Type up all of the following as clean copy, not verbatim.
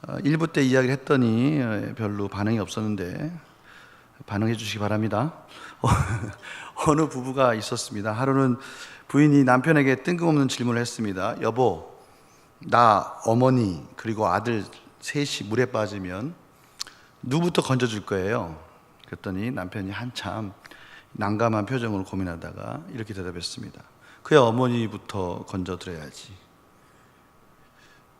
1부 때 이야기를 했더니 별로 반응이 없었는데 반응해 주시기 바랍니다. 어느 부부가 있었습니다. 하루는 부인이 남편에게 뜬금없는 질문을 했습니다. 여보, 나 어머니 그리고 아들 셋이 물에 빠지면 누구부터 건져줄 거예요? 그랬더니 남편이 한참 난감한 표정으로 고민하다가 이렇게 대답했습니다. 그의 어머니부터 건져드려야지.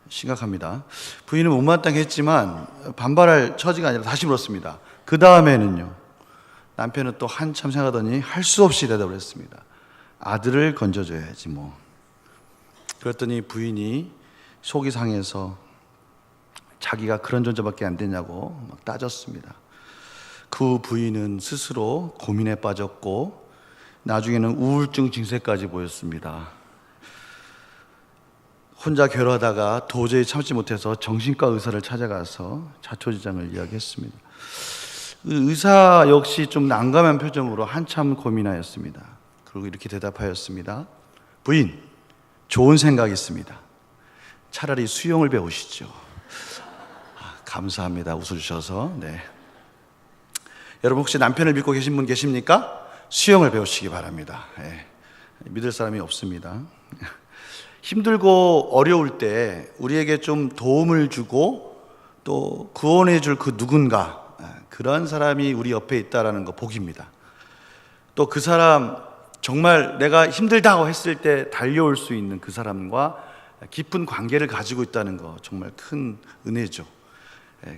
심각합니다. 부인은 못마땅했지만 반발할 처지가 아니라 다시 물었습니다. 그 다음에는요? 남편은 또 한참 생각하더니 할 수 없이 대답을 했습니다. 아들을 건져줘야지 뭐. 그랬더니 부인이 속이 상해서 자기가 그런 존재밖에 안 되냐고 막 따졌습니다. 그 부인은 스스로 고민에 빠졌고 나중에는 우울증 증세까지 보였습니다. 혼자 괴로워하다가 도저히 참지 못해서 정신과 의사를 찾아가서 자초지장을 이야기했습니다. 의사 역시 좀 난감한 표정으로 한참 고민하였습니다. 그리고 이렇게 대답하였습니다. 부인, 좋은 생각이 있습니다. 차라리 수영을 배우시죠. 감사합니다. 웃어주셔서. 네. 여러분 혹시 남편을 믿고 계신 분 계십니까? 수영을 배우시기 바랍니다. 네. 믿을 사람이 없습니다. 힘들고 어려울 때 우리에게 좀 도움을 주고 또 구원해 줄 그 누군가, 그런 사람이 우리 옆에 있다라는 거 복입니다. 또 그 사람 정말 내가 힘들다고 했을 때 달려올 수 있는 그 사람과 깊은 관계를 가지고 있다는 거 정말 큰 은혜죠.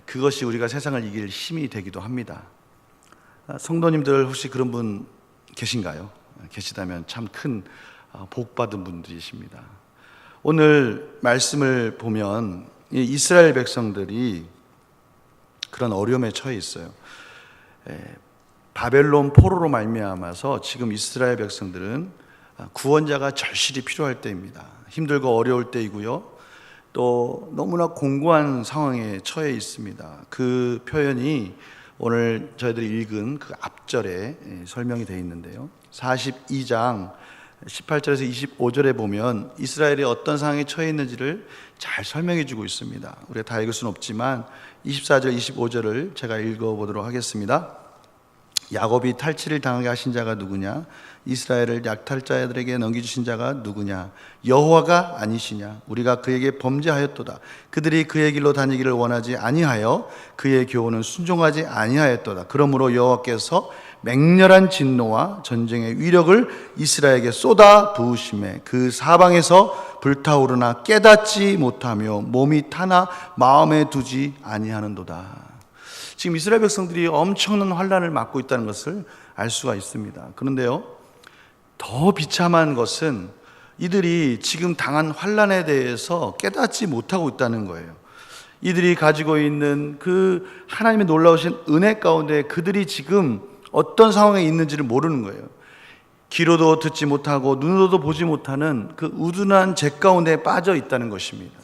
그것이 우리가 세상을 이길 힘이 되기도 합니다. 성도님들 혹시 그런 분 계신가요? 계시다면 참 큰 복 받은 분들이십니다. 오늘 말씀을 보면 이스라엘 백성들이 그런 어려움에 처해 있어요. 바벨론 포로로 말미암아서 지금 이스라엘 백성들은 구원자가 절실히 필요할 때입니다. 힘들고 어려울 때이고요. 또 너무나 공고한 상황에 처해 있습니다. 그 표현이 오늘 저희들이 읽은 그 앞절에 설명이 되어 있는데요. 42장 18절에서 25절에 보면 이스라엘이 어떤 상황에 처해 있는지를 잘 설명해 주고 있습니다. 우리가 다 읽을 수는 없지만 24절, 25절을 제가 읽어보도록 하겠습니다. 야곱이 탈취를 당하게 하신 자가 누구냐? 이스라엘을 약탈자들에게 넘겨주신 자가 누구냐? 여호와가 아니시냐? 우리가 그에게 범죄하였도다. 그들이 그의 길로 다니기를 원하지 아니하여 그의 교훈은 순종하지 아니하였도다. 그러므로 여호와께서 맹렬한 진노와 전쟁의 위력을 이스라엘에게 쏟아 부으심에 그 사방에서 불타오르나 깨닫지 못하며 몸이 타나 마음에 두지 아니하는도다. 지금 이스라엘 백성들이 엄청난 환난을 맞고 있다는 것을 알 수가 있습니다. 그런데요, 더 비참한 것은 이들이 지금 당한 환난에 대해서 깨닫지 못하고 있다는 거예요. 이들이 가지고 있는 그 하나님의 놀라우신 은혜 가운데 그들이 지금 어떤 상황에 있는지를 모르는 거예요. 귀로도 듣지 못하고 눈으로도 보지 못하는 그 우둔한 죄 가운데 빠져 있다는 것입니다.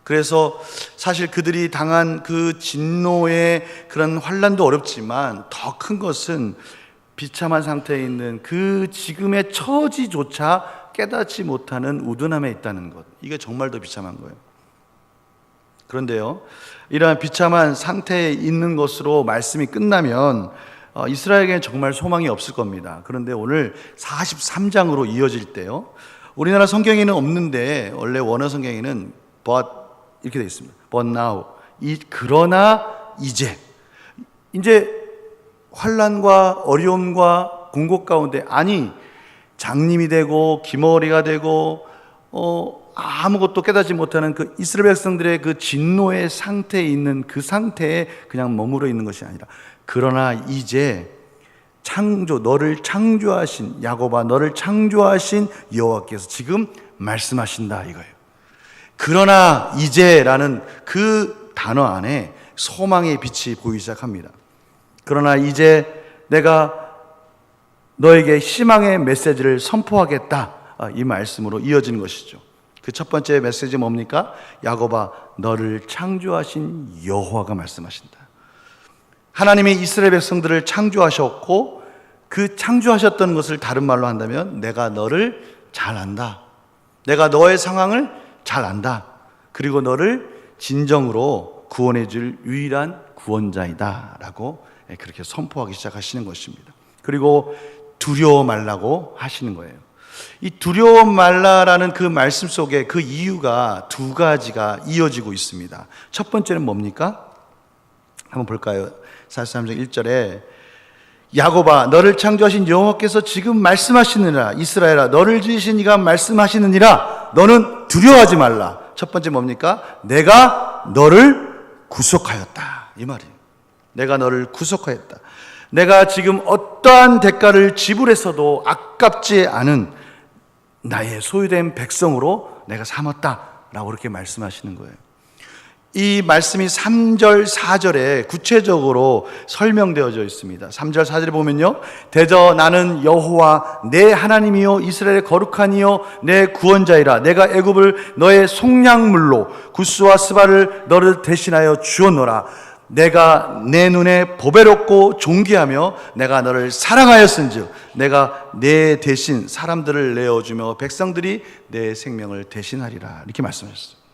그래서 사실 그들이 당한 그 진노의 그런 환난도 어렵지만 더 큰 것은 비참한 상태에 있는 그 지금의 처지조차 깨닫지 못하는 우둔함에 있다는 것. 이게 정말 더 비참한 거예요. 그런데요, 이러한 비참한 상태에 있는 것으로 말씀이 끝나면 이스라엘에게는 정말 소망이 없을 겁니다. 그런데 오늘 43장으로 이어질 때요, 우리나라 성경에는 없는데 원래 원어 성경에는 but 이렇게 되어 있습니다. But now, 그러나 이제 환난과 어려움과 공고 가운데, 아니 장님이 되고 기머리가 되고 아무것도 깨닫지 못하는 그 이스라엘 백성들의 그 진노의 상태에 있는 그 상태에 그냥 머무르 있는 것이 아니라, 그러나 이제 너를 창조하신 야곱아, 너를 창조하신 여호와께서 지금 말씀하신다 이거예요. 그러나 이제라는 그 단어 안에 소망의 빛이 보이기 시작합니다. 그러나 이제 내가 너에게 희망의 메시지를 선포하겠다, 이 말씀으로 이어지는 것이죠. 그 첫 번째 메시지 뭡니까? 야곱아, 너를 창조하신 여호와가 말씀하신다. 하나님이 이스라엘 백성들을 창조하셨고 그 창조하셨던 것을 다른 말로 한다면 내가 너를 잘 안다. 내가 너의 상황을 잘 안다. 그리고 너를 진정으로 구원해 줄 유일한 구원자이다 라고 그렇게 선포하기 시작하시는 것입니다. 그리고 두려워 말라고 하시는 거예요. 이 두려워 말라라는 그 말씀 속에 그 이유가 두 가지가 이어지고 있습니다. 첫 번째는 뭡니까? 한번 볼까요? 43장 1절에 야곱아 너를 창조하신 여호와께서 지금 말씀하시느니라. 이스라엘아 너를 지으신 이가 말씀하시느니라. 너는 두려워하지 말라. 첫 번째 뭡니까? 내가 너를 구속하였다, 이 말이에요. 내가 너를 구속하였다. 내가 지금 어떠한 대가를 지불해서도 아깝지 않은 나의 소유된 백성으로 내가 삼았다라고 그렇게 말씀하시는 거예요. 이 말씀이 3절, 4절에 구체적으로 설명되어져 있습니다. 3절, 4절에 보면요. 대저 나는 여호와 내 하나님이요 이스라엘의 거룩한 이요 내 구원자이라. 내가 애굽을 너의 속량물로 굿수와 스바를 너를 대신하여 주었노라. 내가 내 눈에 보배롭고 존귀하며 내가 너를 사랑하였은즉 내가 내 대신 사람들을 내어주며 백성들이 내 생명을 대신하리라. 이렇게 말씀하셨어요.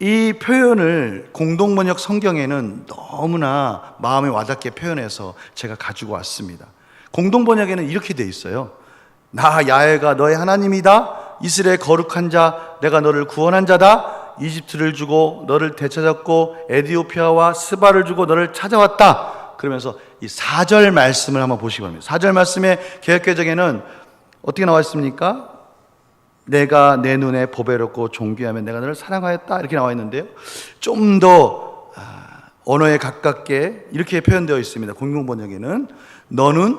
이 표현을 공동번역 성경에는 너무나 마음에 와닿게 표현해서 제가 가지고 왔습니다. 공동번역에는 이렇게 돼 있어요. 나 야훼가 너의 하나님이다. 이스라엘 거룩한 자, 내가 너를 구원한 자다. 이집트를 주고 너를 되찾았고 에디오피아와 스바를 주고 너를 찾아왔다. 그러면서 이 4절 말씀을 한번 보시기 바랍니다. 4절 말씀의 개역개정에는 어떻게 나와 있습니까? 내가 내 눈에 보배롭고 존귀하며 내가 너를 사랑하였다, 이렇게 나와 있는데요. 좀 더 언어에 가깝게 이렇게 표현되어 있습니다. 공동번역에는 너는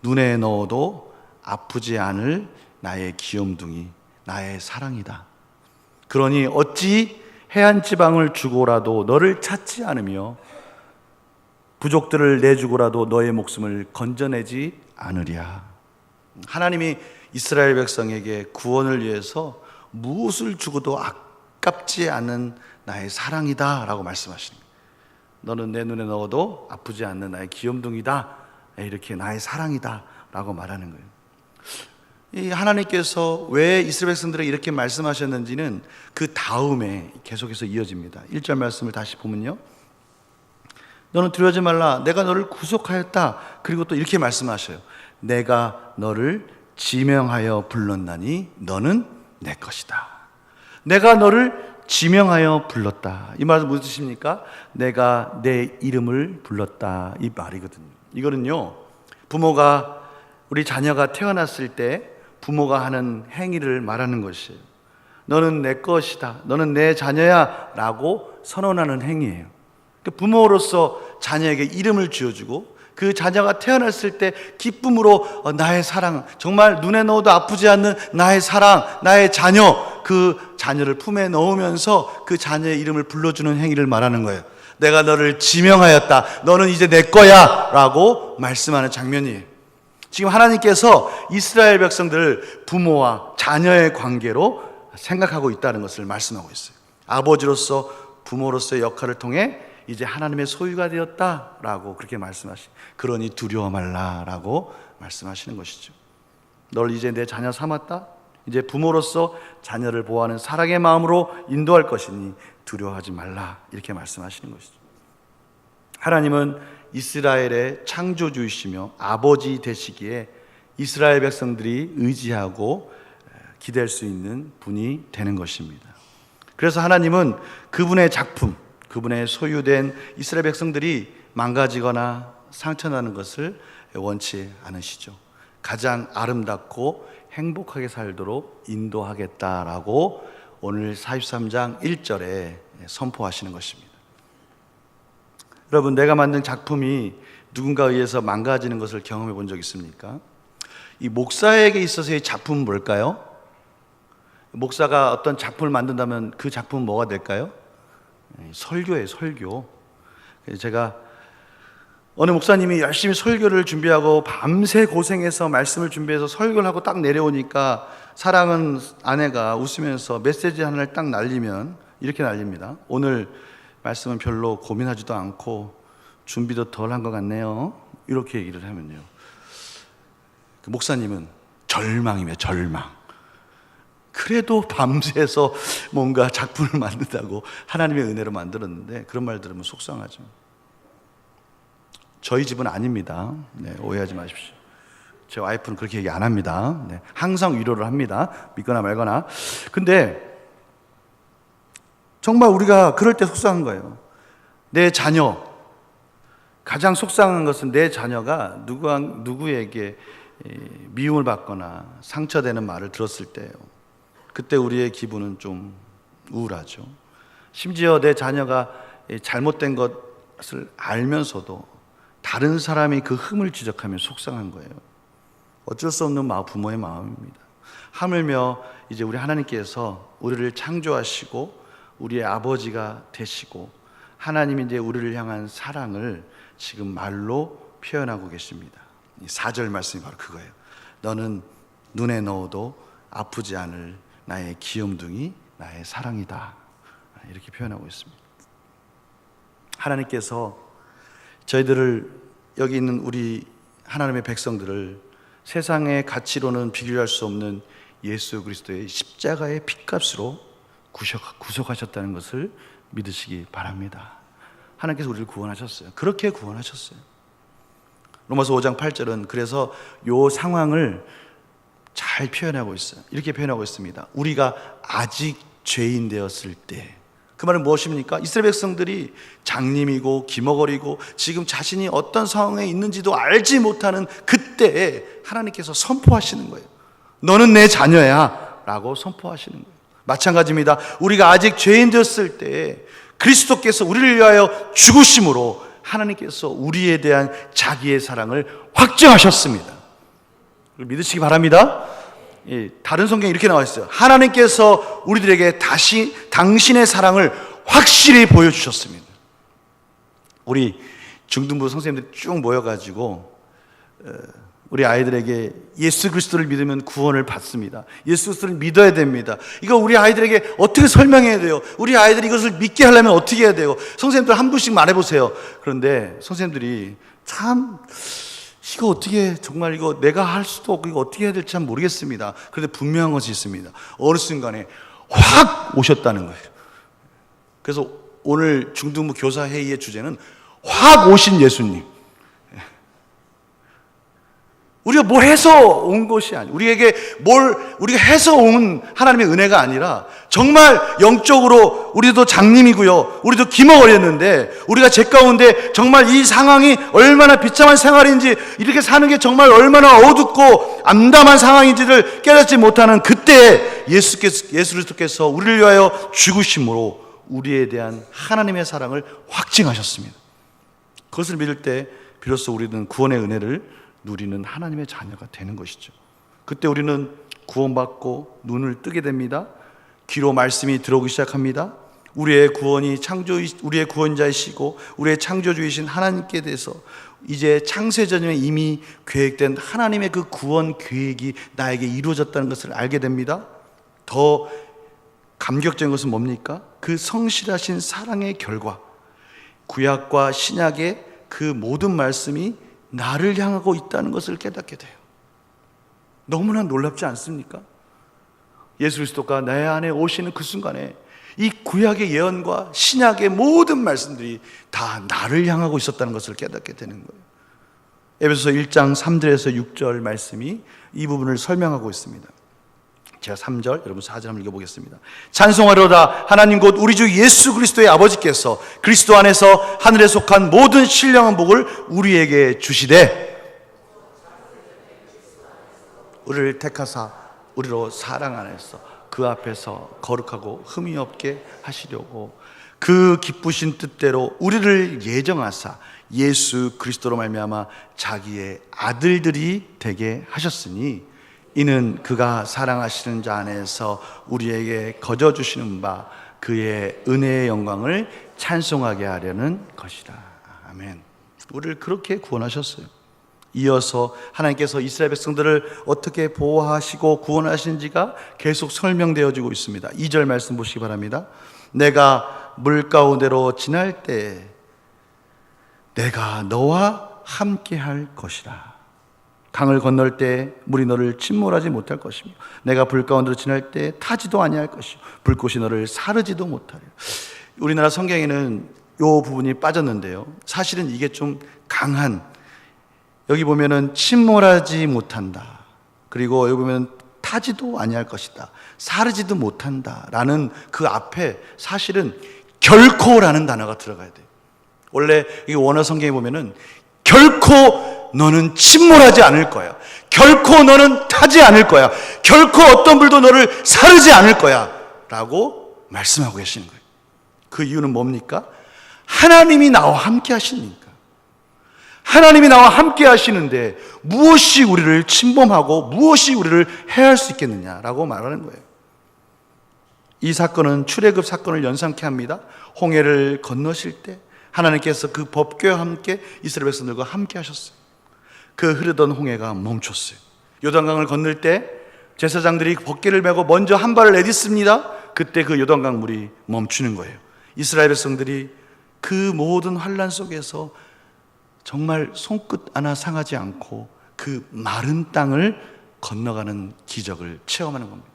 눈에 넣어도 아프지 않을 나의 귀염둥이, 나의 사랑이다. 그러니 어찌 해안 지방을 주고라도 너를 찾지 않으며 부족들을 내주고라도 너의 목숨을 건져내지 않으랴. 하나님이 이스라엘 백성에게 구원을 위해서 무엇을 주고도 아깝지 않은 나의 사랑이다 라고 말씀하십니다. 너는 내 눈에 넣어도 아프지 않는 나의 귀염둥이다, 이렇게 나의 사랑이다 라고 말하는 거예요. 이 하나님께서 왜 이스라엘 백성들에게 이렇게 말씀하셨는지는 그 다음에 계속해서 이어집니다. 1절 말씀을 다시 보면요, 너는 두려워하지 말라. 내가 너를 구속하였다. 그리고 또 이렇게 말씀하셔요. 내가 너를 지명하여 불렀나니 너는 내 것이다. 내가 너를 지명하여 불렀다. 이 말은 무슨 뜻입니까? 내가 내 이름을 불렀다, 이 말이거든요. 이거는요, 부모가 우리 자녀가 태어났을 때 부모가 하는 행위를 말하는 것이에요. 너는 내 것이다, 너는 내 자녀야 라고 선언하는 행위예요. 부모로서 자녀에게 이름을 지어주고 그 자녀가 태어났을 때 기쁨으로 나의 사랑, 정말 눈에 넣어도 아프지 않는 나의 사랑, 나의 자녀, 그 자녀를 품에 넣으면서 그 자녀의 이름을 불러주는 행위를 말하는 거예요. 내가 너를 지명하였다, 너는 이제 내 거야 라고 말씀하는 장면이에요. 지금 하나님께서 이스라엘 백성들을 부모와 자녀의 관계로 생각하고 있다는 것을 말씀하고 있어요. 아버지로서 부모로서의 역할을 통해 이제 하나님의 소유가 되었다라고 그렇게 말씀하시. 그러니 두려워 말라라고 말씀하시는 것이죠. 널 이제 내 자녀 삼았다. 이제 부모로서 자녀를 보호하는 사랑의 마음으로 인도할 것이니 두려워하지 말라, 이렇게 말씀하시는 것이죠. 하나님은 이스라엘의 창조주이시며 아버지 되시기에 이스라엘 백성들이 의지하고 기댈 수 있는 분이 되는 것입니다. 그래서 하나님은 그분의 작품, 그분의 소유된 이스라엘 백성들이 망가지거나 상처나는 것을 원치 않으시죠. 가장 아름답고 행복하게 살도록 인도하겠다라고 오늘 43장 1절에 선포하시는 것입니다. 여러분, 내가 만든 작품이 누군가에 의해서 망가지는 것을 경험해 본 적 있습니까? 이 목사에게 있어서의 작품은 뭘까요? 목사가 어떤 작품을 만든다면 그 작품은 뭐가 될까요? 설교예요, 설교. 제가 어느 목사님이 열심히 설교를 준비하고 밤새 고생해서 말씀을 준비해서 설교를 하고 딱 내려오니까 사랑하는 아내가 웃으면서 메시지 하나를 딱 날리면 이렇게 날립니다. 오늘 말씀은 별로 고민하지도 않고 준비도 덜 한 것 같네요. 이렇게 얘기를 하면요, 그 목사님은 절망이며 절망. 그래도 밤새서 뭔가 작품을 만든다고 하나님의 은혜로 만들었는데 그런 말 들으면 속상하죠. 저희 집은 아닙니다. 네, 오해하지 마십시오. 제 와이프는 그렇게 얘기 안 합니다. 네, 항상 위로를 합니다. 믿거나 말거나. 근데 정말 우리가 그럴 때 속상한 거예요. 내 자녀, 가장 속상한 것은 내 자녀가 누구에게 미움을 받거나 상처되는 말을 들었을 때예요. 그때 우리의 기분은 좀 우울하죠. 심지어 내 자녀가 잘못된 것을 알면서도 다른 사람이 그 흠을 지적하면 속상한 거예요. 어쩔 수 없는 부모의 마음입니다. 하물며 이제 우리 하나님께서 우리를 창조하시고 우리의 아버지가 되시고 하나님이 이제 우리를 향한 사랑을 지금 말로 표현하고 계십니다. 4절 말씀이 바로 그거예요. 너는 눈에 넣어도 아프지 않을 나의 귀염둥이, 나의 사랑이다. 이렇게 표현하고 있습니다. 하나님께서 저희들을, 여기 있는 우리 하나님의 백성들을 세상의 가치로는 비교할 수 없는 예수 그리스도의 십자가의 핏값으로 구속하셨다는 것을 믿으시기 바랍니다. 하나님께서 우리를 구원하셨어요. 그렇게 구원하셨어요. 로마서 5장 8절은 그래서 이 상황을 잘 표현하고 있어요. 이렇게 표현하고 있습니다. 우리가 아직 죄인 되었을 때, 그 말은 무엇입니까? 이스라엘 백성들이 장님이고 기머거리고 지금 자신이 어떤 상황에 있는지도 알지 못하는 그때에 하나님께서 선포하시는 거예요. 너는 내 자녀야 라고 선포하시는 거예요. 마찬가지입니다. 우리가 아직 죄인 되었을 때에 그리스도께서 우리를 위하여 죽으심으로 하나님께서 우리에 대한 자기의 사랑을 확증하셨습니다. 믿으시기 바랍니다. 다른 성경에 이렇게 나와 있어요. 하나님께서 우리들에게 다시 당신의 사랑을 확실히 보여주셨습니다. 우리 중등부 선생님들이 쭉 모여가지고 우리 아이들에게 예수 그리스도를 믿으면 구원을 받습니다. 예수 그리스도를 믿어야 됩니다. 이거 우리 아이들에게 어떻게 설명해야 돼요? 우리 아이들이 이것을 믿게 하려면 어떻게 해야 돼요? 선생님들 한 분씩 말해보세요. 그런데 선생님들이 참 이거 어떻게, 정말 이거 내가 할 수도 없고 이거 어떻게 해야 될지 참 모르겠습니다. 그런데 분명한 것이 있습니다. 어느 순간에 확 오셨다는 거예요. 그래서 오늘 중등부 교사 회의의 주제는 확 오신 예수님. 우리가 뭘 해서 온 것이 아니에요. 우리가 해서 온 하나님의 은혜가 아니라 정말 영적으로 우리도 장님이고요, 우리도 기머거렸는데 우리가 죄 가운데 정말 이 상황이 얼마나 비참한 생활인지, 이렇게 사는 게 정말 얼마나 어둡고 암담한 상황인지를 깨닫지 못하는 그때 예수 그리스도께서 우리를 위하여 죽으심으로 우리에 대한 하나님의 사랑을 확증하셨습니다. 그것을 믿을 때 비로소 우리는 구원의 은혜를 누리는 하나님의 자녀가 되는 것이죠. 그때 우리는 구원받고 눈을 뜨게 됩니다. 귀로 말씀이 들어오기 시작합니다. 우리의 구원자이시고 우리의 창조주이신 하나님께 대해서 이제 창세전에 이미 계획된 하나님의 그 구원 계획이 나에게 이루어졌다는 것을 알게 됩니다. 더 감격적인 것은 뭡니까? 그 성실하신 사랑의 결과, 구약과 신약의 그 모든 말씀이 나를 향하고 있다는 것을 깨닫게 돼요. 너무나 놀랍지 않습니까? 예수 그리스도가 내 안에 오시는 그 순간에 이 구약의 예언과 신약의 모든 말씀들이 다 나를 향하고 있었다는 것을 깨닫게 되는 거예요. 에베소서 1장 3절에서 6절 말씀이 이 부분을 설명하고 있습니다. 제가 3절, 여러분 4절 한번 읽어보겠습니다. 찬송하려다 하나님 곧 우리 주 예수 그리스도의 아버지께서 그리스도 안에서 하늘에 속한 모든 신령한 복을 우리에게 주시되 우리를 택하사 우리로 사랑 안에서 그 앞에서 거룩하고 흠이 없게 하시려고 그 기쁘신 뜻대로 우리를 예정하사 예수 그리스도로 말미암아 자기의 아들들이 되게 하셨으니 이는 그가 사랑하시는 자 안에서 우리에게 거저 주시는 바 그의 은혜의 영광을 찬송하게 하려는 것이다. 아멘. 우리를 그렇게 구원하셨어요. 이어서 하나님께서 이스라엘 백성들을 어떻게 보호하시고 구원하시는지가 계속 설명되어지고 있습니다. 2절 말씀 보시기 바랍니다. 내가 물 가운데로 지날 때 내가 너와 함께 할 것이라. 강을 건널 때 물이 너를 침몰하지 못할 것이며 내가 불 가운데로 지날 때 타지도 아니할 것이요 불꽃이 너를 사르지도 못하리라. 우리나라 성경에는 이 부분이 빠졌는데요, 사실은 이게 좀 강한, 여기 보면은 침몰하지 못한다, 그리고 여기 보면 타지도 아니할 것이다, 사르지도 못한다 라는 그 앞에 사실은 결코라는 단어가 들어가야 돼요. 원래 이 원어 성경에 보면은 결코 너는 침몰하지 않을 거야, 결코 너는 타지 않을 거야, 결코 어떤 불도 너를 사르지 않을 거야 라고 말씀하고 계시는 거예요. 그 이유는 뭡니까? 하나님이 나와 함께 하시니까. 하나님이 나와 함께 하시는데 무엇이 우리를 침범하고 무엇이 우리를 해할 수 있겠느냐라고 말하는 거예요. 이 사건은 출애굽 사건을 연상케 합니다. 홍해를 건너실 때 하나님께서 그 법궤와 함께 이스라엘 백성들과 함께 하셨어요. 그 흐르던 홍해가 멈췄어요. 요단강을 건널 때 제사장들이 법궤를 메고 먼저 한 발을 내딛습니다. 그때 그 요단강 물이 멈추는 거예요. 이스라엘 백성들이 그 모든 환란 속에서 정말 손끝 하나 상하지 않고 그 마른 땅을 건너가는 기적을 체험하는 겁니다.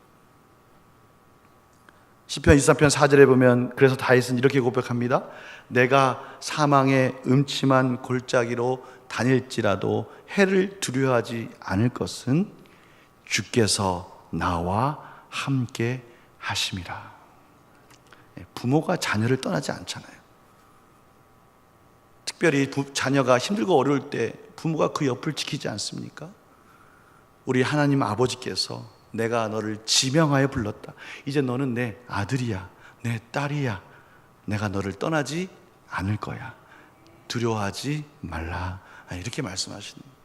시편 23편 4절에 보면 그래서 다윗은 이렇게 고백합니다. 내가 사망의 음침한 골짜기로 다닐지라도 해를 두려워하지 않을 것은 주께서 나와 함께 하심이라. 부모가 자녀를 떠나지 않잖아요. 특별히 자녀가 힘들고 어려울 때 부모가 그 옆을 지키지 않습니까? 우리 하나님 아버지께서 내가 너를 지명하여 불렀다, 이제 너는 내 아들이야, 내 딸이야, 내가 너를 떠나지 않을 거야, 두려워하지 말라, 이렇게 말씀하시는 거예요.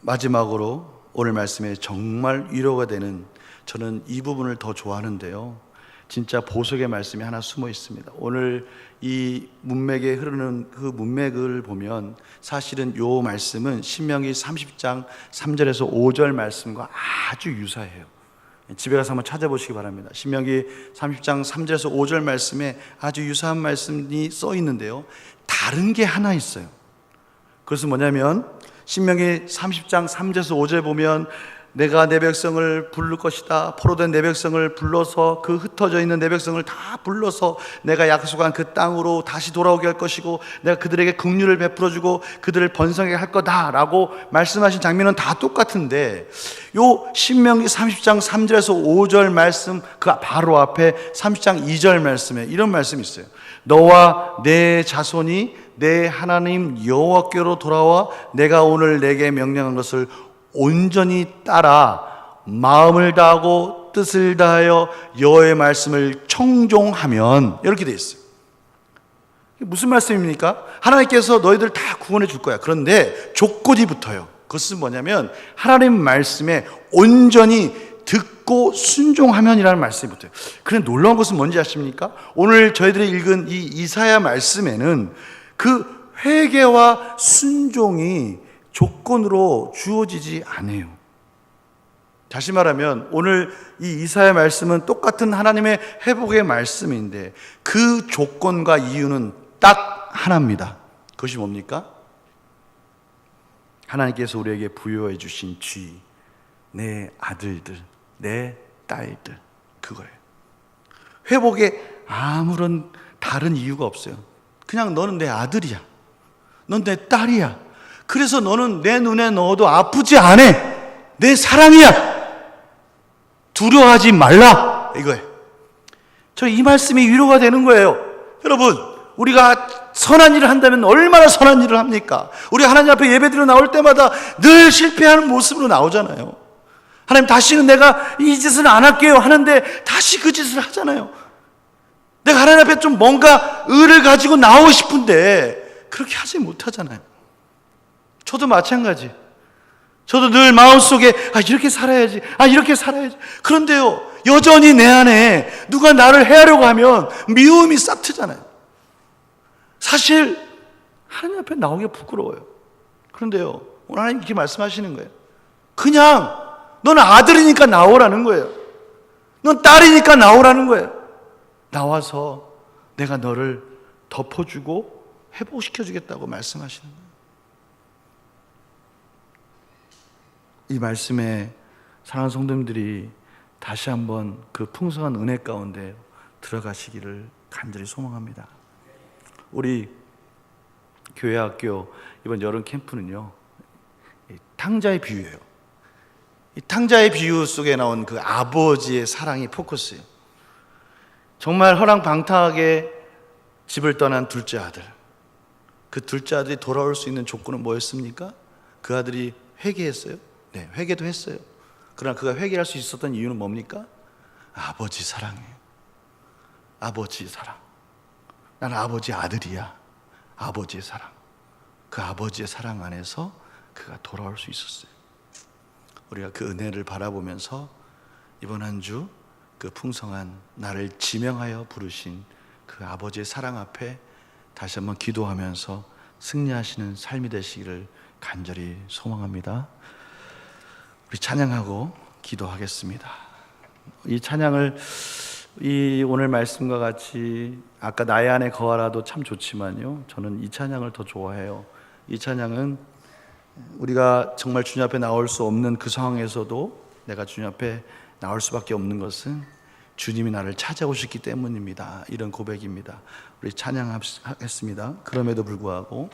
마지막으로 오늘 말씀에 정말 위로가 되는, 저는 이 부분을 더 좋아하는데요, 진짜 보석의 말씀이 하나 숨어 있습니다. 오늘 이 문맥에 흐르는 그 문맥을 보면 사실은 이 말씀은 신명기 30장 3절에서 5절 말씀과 아주 유사해요. 집에 가서 한번 찾아보시기 바랍니다. 신명기 30장 3절에서 5절 말씀에 아주 유사한 말씀이 써 있는데요, 다른 게 하나 있어요. 그것은 뭐냐면 신명기 30장 3절에서 5절에 보면 내가 내 백성을 부를 것이다, 포로된 내 백성을 불러서, 그 흩어져 있는 내 백성을 다 불러서 내가 약속한 그 땅으로 다시 돌아오게 할 것이고 내가 그들에게 긍휼을 베풀어주고 그들을 번성하게 할 거다라고 말씀하신 장면은 다 똑같은데, 요 신명기 30장 3절에서 5절 말씀 그 바로 앞에 30장 2절 말씀에 이런 말씀이 있어요. 너와 내 자손이 내 하나님 여호와께로 돌아와 내가 오늘 내게 명령한 것을 온전히 따라 마음을 다하고 뜻을 다하여 여호와의 말씀을 청종하면, 이렇게 되어 있어요. 무슨 말씀입니까? 하나님께서 너희들 다 구원해 줄 거야. 그런데 조건이 붙어요. 그것은 뭐냐면 하나님 말씀에 온전히 듣고 순종하면이라는 말씀이 붙어요. 그런데 놀라운 것은 뭔지 아십니까? 오늘 저희들이 읽은 이 이사야 말씀에는 그 회개와 순종이 조건으로 주어지지 않아요. 다시 말하면 오늘 이 이사야 말씀은 똑같은 하나님의 회복의 말씀인데 그 조건과 이유는 딱 하나입니다. 그것이 뭡니까? 하나님께서 우리에게 부여해 주신 쥐, 내 아들들, 내 딸들, 그거예요. 회복에 아무런 다른 이유가 없어요. 그냥 너는 내 아들이야, 넌 내 딸이야, 그래서 너는 내 눈에 넣어도 아프지 않아, 내 사랑이야, 두려워하지 말라, 이거예요. 저 이 말씀이 위로가 되는 거예요. 여러분, 우리가 선한 일을 한다면 얼마나 선한 일을 합니까? 우리 하나님 앞에 예배드려 나올 때마다 늘 실패하는 모습으로 나오잖아요. 하나님, 다시는 내가 이 짓은 안 할게요 하는데 다시 그 짓을 하잖아요. 내가 하나님 앞에 좀 뭔가 의를 가지고 나오고 싶은데 그렇게 하지 못하잖아요. 저도 마찬가지. 저도 늘 마음속에 이렇게 살아야지, 이렇게 살아야지. 그런데요, 여전히 내 안에 누가 나를 해하려고 하면 미움이 싹 트잖아요. 사실 하나님 앞에 나오기가 부끄러워요. 그런데요, 오늘 하나님 이렇게 말씀하시는 거예요. 그냥 너는 아들이니까 나오라는 거예요. 넌 딸이니까 나오라는 거예요. 나와서 내가 너를 덮어주고 회복시켜주겠다고 말씀하시는 거예요. 이 말씀에 사랑하는 성도님들이 다시 한번 그 풍성한 은혜 가운데 들어가시기를 간절히 소망합니다. 우리 교회 학교 이번 여름 캠프는요, 탕자의 비유예요. 이 탕자의 비유 속에 나온 그 아버지의 사랑이 포커스예요. 정말 허랑방탕하게 집을 떠난 둘째 아들, 그 둘째 아들이 돌아올 수 있는 조건은 뭐였습니까? 그 아들이 회개했어요? 네, 회개도 했어요. 그러나 그가 회개할 수 있었던 이유는 뭡니까? 아버지 사랑이에요. 아버지 사랑. 나는 아버지 아들이야. 아버지의 사랑. 그 아버지의 사랑 안에서 그가 돌아올 수 있었어요. 우리가 그 은혜를 바라보면서 이번 한 주 그 풍성한 나를 지명하여 부르신 그 아버지의 사랑 앞에 다시 한번 기도하면서 승리하시는 삶이 되시기를 간절히 소망합니다. 우리 찬양하고 기도하겠습니다. 이 찬양을 이 오늘 말씀과 같이 아까 나의 안에 거하라도 참 좋지만요, 저는 이 찬양을 더 좋아해요. 이 찬양은 우리가 정말 주님 앞에 나올 수 없는 그 상황에서도 내가 주님 앞에 나올 수밖에 없는 것은 주님이 나를 찾아오셨기 때문입니다. 이런 고백입니다. 우리 찬양하겠습니다. 그럼에도 불구하고